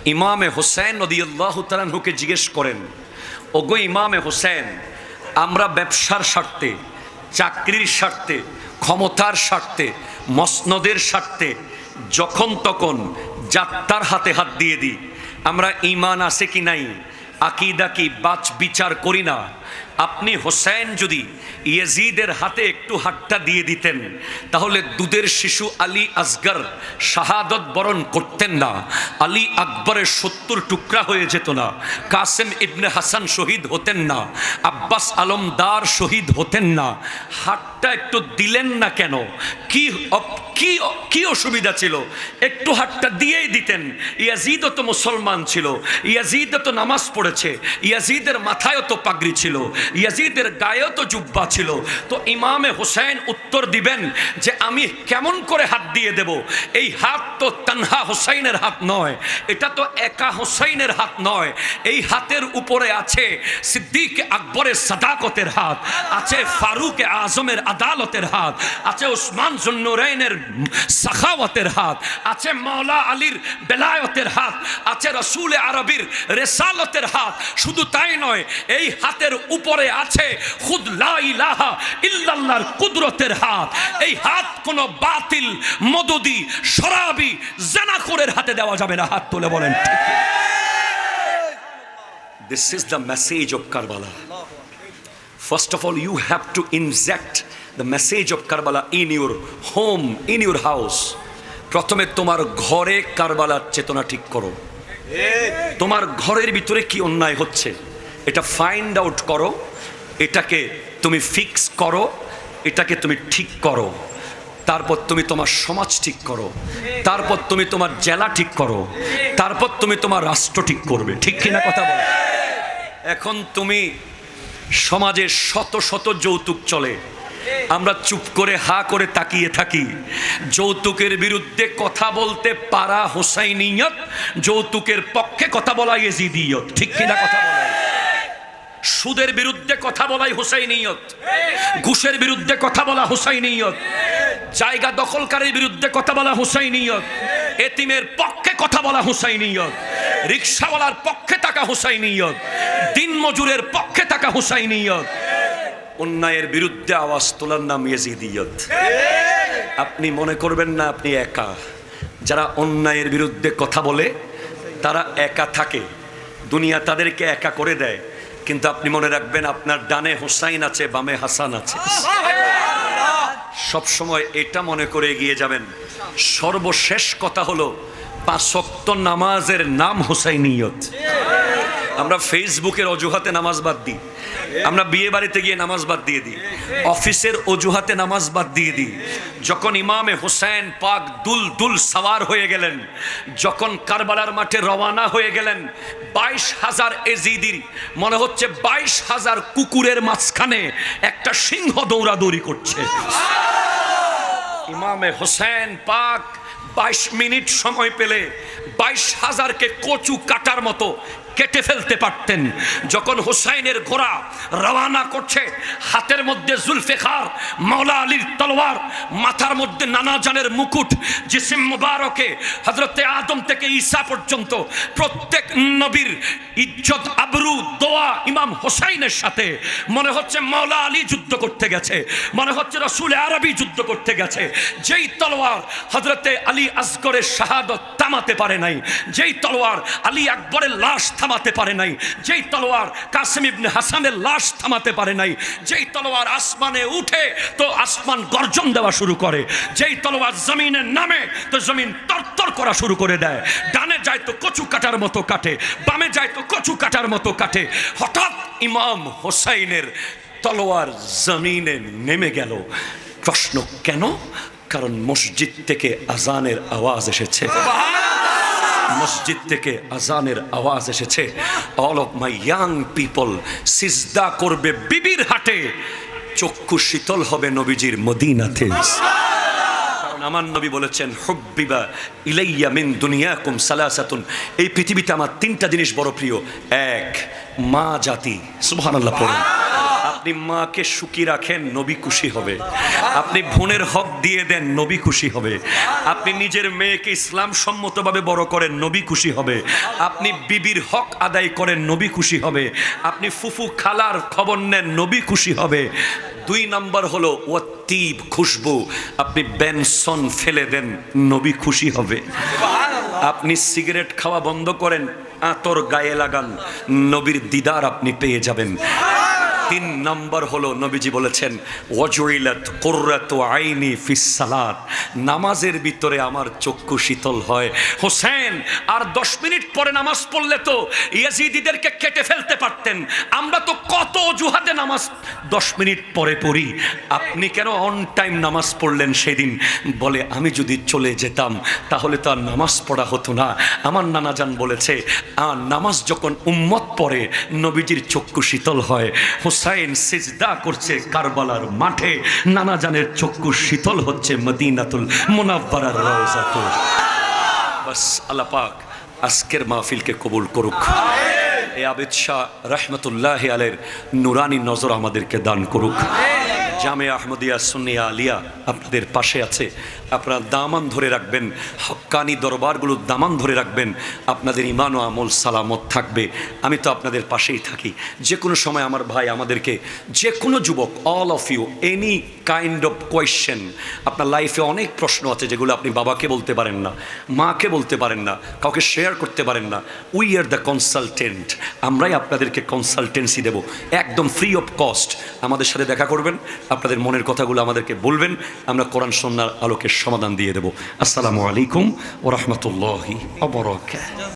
ইমামে হোসেন রাদিয়াল্লাহু তাআলা আনহুকে জিজ্ঞেস করেন, ওগো ইমামে হোসেন, আমরা ব্যবসার স্বার্থে, চাকরির স্বার্থে, ক্ষমতার স্বার্থে, মসনদের স্বার্থে যখন তখন যাত্রার হাতে হাত দিয়ে দিই, আমরা ঈমান আছে কি নাই, আকীদা কি বাচ বিচার করি না। আপনি হোসেন যদি ইয়াজিদের হাতে একটু হাতটা দিয়ে দিতেন, তাহলে দুধের শিশু আলী আসগর শাহাদত বরণ করতেন না, আলী আকবরের 70 টুকরা হয়ে যেত না, কাসেম ইবনে হাসান শহীদ হতেন না, আব্বাস আলমদার শহীদ হতেন না। হাতটা একটু দিলেন না কেন? কি কি কি অসুবিধা ছিল? একটু হাতটা দিয়েই দিতেন। ইয়াজিদও তো মুসলমান ছিল, ইয়াজিদও তো নামাজ পড়েছে, ইয়াজিদের মাথায়ও তো পাগড়ি ছিল, ইয়াজিদের গায়েও তো জুব্বা ছিল। তো ইমামে হোসেন উত্তর দিবেন যে আমি কেমন করে হাত দিয়ে দেব? এই হাত তো তানহা হোসেনের হাত নয়, এটা তো একা হোসেনের হাত নয়। এই হাতের উপরে আছে সিদ্দিক আকবরের সাদাকতের হাত, আছে ফারুক আজমের আদালতের হাত, আছে উসমান জুন্নুরাইনের সাখাওয়াতের হাত, আছে মাওলা আলীর বেলায়তের হাত, আছে রাসূল আরবির রিসালতের হাত। শুধু তাই নয়, এই হাতের উপরে আছে খুদ লা ইলাহা ইল্লাল্লাহর কুদরতের হাত। এই হাত কোনো বাতিল, মদদি, শরাবি, জানাখোরের হাতে দেওয়া যাবে না। হাত তুলে বলেন ঠিক। This is the message of Karbala. First of all, you have to inject the message of Karbala in your home, in your house. প্রথমে তোমার ঘরে কারবালার চেতনা ঠিক করো। তোমার ঘরের ভিতরে কি অন্যায় হচ্ছে এটা ফাইন্ড আউট করো, এটাকে তুমি ফিক্স করো, এটাকে তুমি ঠিক করো। তারপর তুমি তোমার সমাজ ঠিক করো, তারপর তুমি তোমার জেলা ঠিক করো, তারপর তুমি তোমার রাষ্ট্র ঠিক করবে। ঠিক কিনা কথা বলো? এখন তুমি সমাজে শত শত যৌতুক চলে, আমরা চুপ করে হা করে তাকিয়ে থাকি। যৌতুকের বিরুদ্ধে কথা বলতে পারা হোসাইনিয়ত, যৌতুকের পক্ষে কথা বলা ইয়াজিদিয়ত। ঠিক কিনা কথা বলে? সুদের বিরুদ্ধে কথা বলাই হোসাইনিয়ত, ঘুষের বিরুদ্ধে কথা বলা হোসাইনিয়ত, জায়গা দখলকারীর বিরুদ্ধে কথা বলা হোসাইনিয়ত, এতিমের পক্ষে কথা বলা হোসাইনিয়ত, রিকশাওয়ালার পক্ষে থাকা হোসাইনিয়ত, দিনমজুরের পক্ষে থাকা হোসাইনিয়ত। অন্যায়ের বিরুদ্ধে আওয়াজ তোলার নাম ইয়াজিদিয়ত। আপনি মনে করবেন না আপনি একা। যারা অন্যায়ের বিরুদ্ধে কথা বলে তারা একা থাকে, দুনিয়া তাদেরকে একা করে দেয়। কিন্তু আপনি মনে রাখবেন আপনার ডানে হোসাইন আছে, বামে হাসান আছে। সব সময় এটা মনে করে এগিয়ে যাবেন। সর্বশেষ কথা হলো 5 ওয়াক্ত নামাজের নাম হোসাইনিয়ত। আমরা ফেসবুকের অজুহাতে নামাজ বাদ দিই, আমরা বিয়ে বাড়িতে গিয়ে নামাজ বাদ দিয়ে দিই, অফিসের অজুহাতে নামাজ বাদ দিয়ে দিই। যখন ইমামে হোসেন পাক দুল দুল সওয়ার হয়ে গেলেন, যখন কারবালার মাঠে রওনা হয়ে গেলেন, 22,000 এজিদির মনে হচ্ছে 22,000 কুকুরের মাঝখানে একটা সিংহ দৌড়াদৌড়ি করছে। ইমামে হোসেন পাক 22 মিনিট সময় পেলে 22,000কে কচু কাটার মতো কেটে ফেলতে পারতেন। যখন হোসাইনের ঘোড়া রওনা করছে, হাতের মধ্যে জুলফিকার মাওলা আলীর তলোয়ার, মাথার মধ্যে নানা জানের মুকুট, জিসিম মুবারকে হযরতে আদম থেকে ঈসা পর্যন্ত প্রত্যেক নবীর ইজ্জত, আবরু, দোয়া ইমাম হোসাইনের সাথে। মনে হচ্ছে মাওলা আলী যুদ্ধ করতে গেছে, মনে হচ্ছে রাসূল আরবি যুদ্ধ করতে গেছে। যেই তলোয়ার হযরতে আলী আসগরের শাহাদত থামাতে পারে নাই, যেই তলোয়ার আলী আকবরের লাশ থামাতে পারে নাই, যেই তলোয়ার কাসেম ইবনে হাসানের লাশ থামাতে পারে নাই, যেই তলোয়ার আসমানে উঠে তো আসমান গর্জন দেওয়া শুরু করে, যেই তলোয়ার জমিনের নামে তো জমিন তরতর করা শুরু করে দেয়। ডানে যায় তো কচু কাটার মতো কাটে, বামে যায় তো কচু কাটার মতো কাটে। হঠাৎ ইমাম হোসাইনের তলোয়ার জমিনে নেমে গেল। প্রশ্ন কেন? কারণ মসজিদ থেকে আজানের আওয়াজ এসেছে, মসজিদ থেকে আজানের আওয়াজ এসেছে। All of my young people সিজদা করবে বিবির হাটে, চক্ষু শীতল হবে নবীজির মদিনাতে। কারণ আমার নবী বলেছেন, হুব্বিবা ইলাইয়া মিন দুনিয়াকুম সালাসাতুন, এই পৃথিবীতে আমার 3টা জিনিস বড় প্রিয়। এক, মা জাতি। সুবহানাল্লাহ পড়ুন। আপনি মাকে সুখী রাখেন, নবী খুশি হবে। আপনি বোনের হক দিয়ে দেন, নবী খুশি হবে। আপনি নিজের মেয়েকে ইসলাম সম্মতভাবে বড় করেন, নবী খুশি হবে। আপনি বিবির হক আদায় করেন, নবী খুশি হবে। আপনি ফুফু খালার খবর নেন, নবী খুশি হবে। 2 নম্বর হলো ওয়াতিব, খুশবু। আপনি বেনসন ফেলে দেন, নবী খুশি হবে। আপনি সিগারেট খাওয়া বন্ধ করেন, আতর গায়ে লাগান, নবীর দিদার আপনি পেয়ে যাবেন। 3 নম্বর হলো নবীজি বলেছেন ওয়াজুইলাত কুররাতু আইনি ফিস সালাত, নামাজের ভিতরে আমার চক্ষু শীতল হয়। হোসেন আর 10 মিনিট পরে নামাজ পড়লে তো ইয়াজিদিদেরকে কেটে ফেলতে পারতেন, আমরা তো কত অজুহাতে নামাজ 10 মিনিট পরে পড়ি, আপনি কেন অন টাইম নামাজ পড়লেন সেদিন? বলে আমি যদি চলে যেতাম তাহলে তো আর নামাজ পড়া হতো না। আমার নানাজান বলেছে নামাজ যখন উম্মত পড়ে নবীজির চক্ষু শীতল হয়। হুসাইন সিজদা করছে কারবালার মাঠে, নানাজানের চক্ষু শীতল হচ্ছে মদিনাতুল মুনাওয়ারার রওজাতে। বাস আল্লাহ পাক আজকের মাহফিলকে কবুল করুক। এই আবেদ শাহ রহমতুল্লাহ আলের নুরানি নজর আমাদেরকে দান করুক। জামিয়া আহমদিয়া সুন্নিয়া আলিয়া আপনাদের পাশে আছে, আপনারা দামান ধরে রাখবেন, হক্কানি দরবারগুলো দামান ধরে রাখবেন, আপনাদের ইমান ও আমল সালামত থাকবে। আমি তো আপনাদের পাশেই থাকি। যে কোনো সময় আমার ভাই আমাদেরকে, যে কোনো যুবক, all of you, any kind of question, আপনার লাইফে অনেক প্রশ্ন আছে যেগুলো আপনি বাবাকে বলতে পারেন না, মাকে বলতে পারেন না, কাউকে শেয়ার করতে পারেন না। উই আর দ্য কনসালটেন্ট, আমরাই আপনাদেরকে কনসালটেন্সি দেব একদম ফ্রি অফ কস্ট। আমাদের সাথে দেখা করবেন, আপনাদের মনের কথাগুলো আমাদেরকে বলবেন, আমরা কোরআন সুন্নাহর আলোকে সমাধান দিয়ে দেব। আসসালামু আলাইকুম ওয়া রাহমাতুল্লাহি ওয়া বারাকাতুহু।